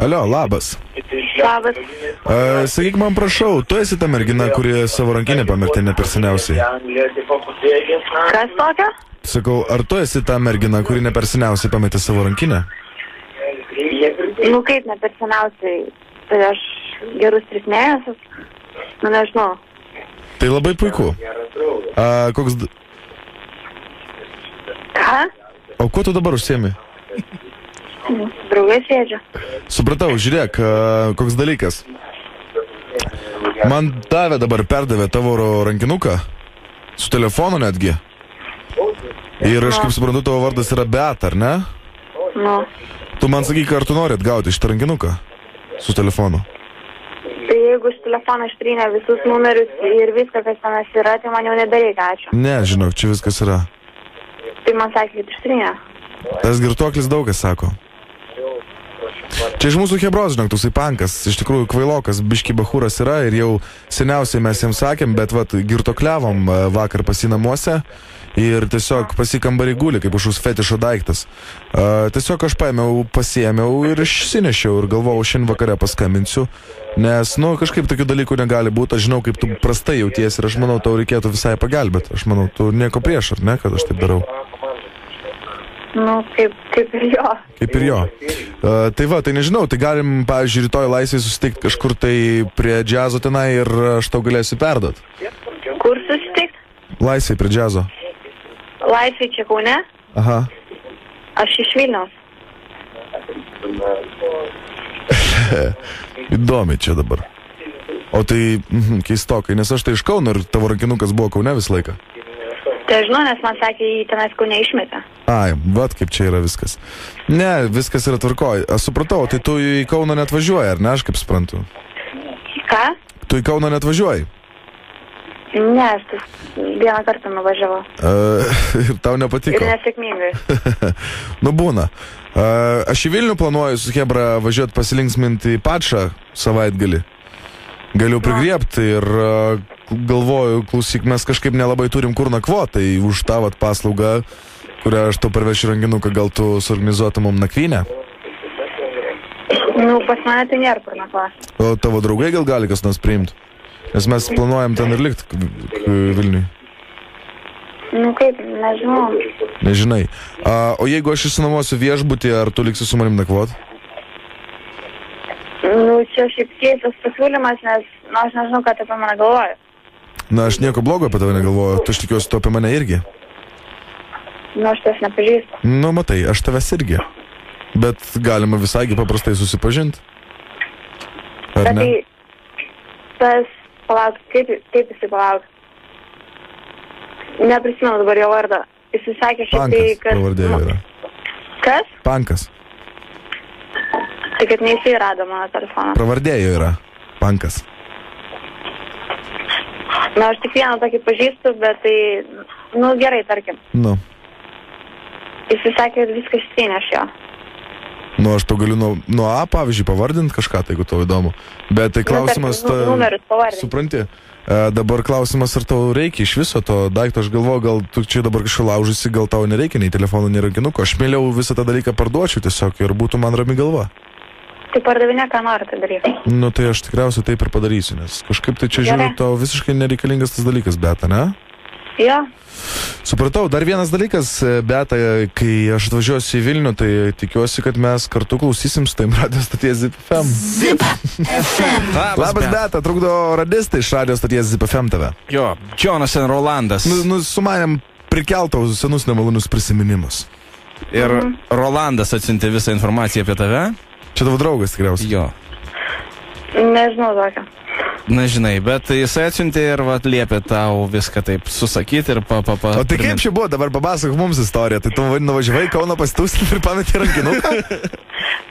Alio, labas. Labas. Sakyk man, prašau, tu esi ta mergina, kuri savo rankinę pamirtė ne per seniausiai? Kas tokia? Sakau, ar tu esi ta mergina, kuri ne per seniausiai pamirtė savo rankinę? Nu kaip ne per seniausiai, tai aš gerus 3 mėnesius, nu nežinau. Tai labai puiku. Koks... Ką? O kuo tu dabar užsiemi? Draugai sėdžiu. Supratau, žiūrėk, koks dalykas. Man perdavė tavo rankinuką, su telefonu netgi. Ir aš kaip suprantu, tavo vardas yra Beata, ar ne? Nu. Tu man sakyk, ar tu nori atgauti šitą rankinuką su telefonu? Tai jeigu iš telefono ištrynė visus numerius ir viską, kas tenas yra, tai man jau nebereikia, ačiū. Ne, žinok, čia viskas yra. Tai man sakė, kad ištrynė. Tas girtuoklis daug kas sako. Čia iš mūsų hebros, žinok, toksai pankas, iš tikrųjų kvailokas, biški bachūras yra ir jau seniausiai mes jiems sakėm, bet vat girtokliavom vakar pas jį namuose ir tiesiog pas jį kambarį guli, kaip už fetišo daiktas. Tiesiog aš pasiėmiau ir išsinešiau ir galvojau, šiandien vakare paskambinsiu, nes, nu, kažkaip tokių dalykų negali būti, aš žinau, kaip tu prastai jauties ir aš manau, tau reikėtų visai pagelbėti. Aš manau, tu nieko prieš, ar ne, kad aš taip darau? Nu, kaip ir jo. Kaip ir jo. Tai va, tai nežinau, tai galim, pavyzdžiui, rytoj laisvai susitikti kažkur tai prie džiazo tenai ir aš tau galėsiu perduot. Kur susitikti? Laisvai prie džiazo. Laisvai čia Kaune? Aha. Aš iš Vilniaus. Įdomi čia dabar. O tai keistokai, nes aš tai iš Kauno ir tavo rankinukas buvo Kaune visą laiką. Tai žinau, nes man sakė, jį tenais Kaune išmetė. Ai, vat kaip čia yra viskas. Ne, viskas yra tvarkoj. Aš supratau, tai tu į Kauną neatvažiuoji, ar ne, aš kaip suprantu? Ką? Tu į Kauną neatvažiuoji? Ne, aš vieną kartą nuvažiavau. Ir tau nepatiko? Ir nesėkmingai. Nu, būna. Aš į Vilnių planuoju su Hebra važiuoti pasilinksminti į Pačą savaitgalį. Galiu prigriebti ir galvoju, klausyk, mes kažkaip nelabai turim kur nakvoti, tai už tą vat paslaugą, kurią aš tau parvešiu rankinuką, gal tu suorganizuotum mum nakvynę? Nu, pas mane tai nėra kur nakvoti. O tavo draugai gal gali kas nors priimti? Nes mes planuojam ten ir likti Vilniui. Nu kaip, nežinau. Nežinai. O jeigu aš išsinuomosiu viešbutį, ar tu liksi su manim nakvoti? Nu, čia šiaip keistas pasiūlymas, nes, nu, aš nežinau, ką tu apie mane galvoju. Na, aš nieko blogo apie tave negalvoju, tu aš tikiuosi tu apie mane irgi. Nu, aš tavęs nepažįstu. Nu, matai, aš tavęs irgi. Bet galima visai paprastai susipažinti. Ar bet ne? Tai, tas, palauk, kaip jisai palauk? Neprisimenu dabar jo vardą. Jisai sakė šiaip tai, Pankas, kad... pavardė yra. Kas? Pankas. Tai kad ne jisai rado mano telefoną. Pravardėjo yra. Pankas. Na, aš tik vieną tokį pažįstu, bet tai, nu, gerai, tarkim. Nu. Jisai sakė, kad viskas įstinė aš jo. Nu, aš tau galiu nuo A, pavyzdžiui, pavardinti kažką, tai jeigu tau įdomu. Bet tai klausimas... Nu, numerius pavardinti. Supranti. Dabar klausimas, ar tau reikia iš viso to daikto. Aš galvoju, gal tu čia dabar kažką laužysi, gal tau nereikia nei telefonų, nei rankinuko. Aš mieliau visą tą dalyką parduočiau tiesiog ir būtų man rami galva. Tai pardavinė, ką nori tai daryti. Nu, tai aš tikriausiai taip ir padarysiu, nes kažkaip tai čia žiūriu, tau visiškai nereikalingas tas dalykas, Beata, ne? Jo. Supratau, dar vienas dalykas, Beata, kai aš atvažiuosiu į Vilnių, tai tikiuosi, kad mes kartu klausysim su taim radio stoties Zip FM. Zip FM. Labas, Beata, trukdo radistai iš radio stoties Zip FM tave. Jo, Jonas ir Rolandas. Nu, sumanėm prikelt tau senus nemalonius prisiminimus. Ir Rolandas atsiuntė visą informaciją apie tave. Čia tavo draugas tikriausiai. Jo. Nežinau tokio. Na, žinai, bet jisai atsiuntė ir liepė tau viską taip susakyti ir O tai kaip čia buvo, dabar papasakok mums istoriją. Tai tu nuvažiavai Kauno pasitūsinti ir pametė rankinuką?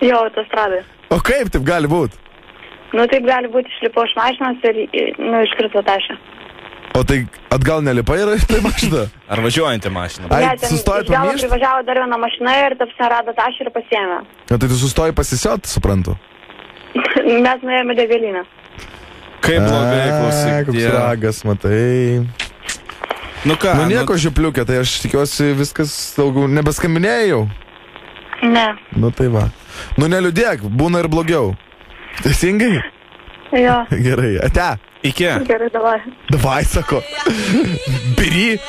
Jo, autostradai. O kaip taip gali būti? Nu, taip gali būti, išlipau iš mašinos ir, nu, iškrito tašę. O tai atgal nelipai ir tai mašina? Ar važiuojantį mašiną? Ai, Ne, ten sustojai iš galo pamyšt? privažiavo dar vieną mašiną ir tapsi rado tašę ir pasiėmė. O tai tu sustoji pasisiot, suprantu? Mes nuėjome degalinę. Kaip blogai, klausyk. Koks ragas, matai. Nu ką? Nu nieko žiupliukė, tai aš tikiuosi viskas daugiau nebeskambinėjau. Ne. Nu tai va. Nu neliūdėk, būna ir blogiau. Teisingai? Jo. Gerai, ate. Iki. Gerai, davai. Davai, sako. Biri.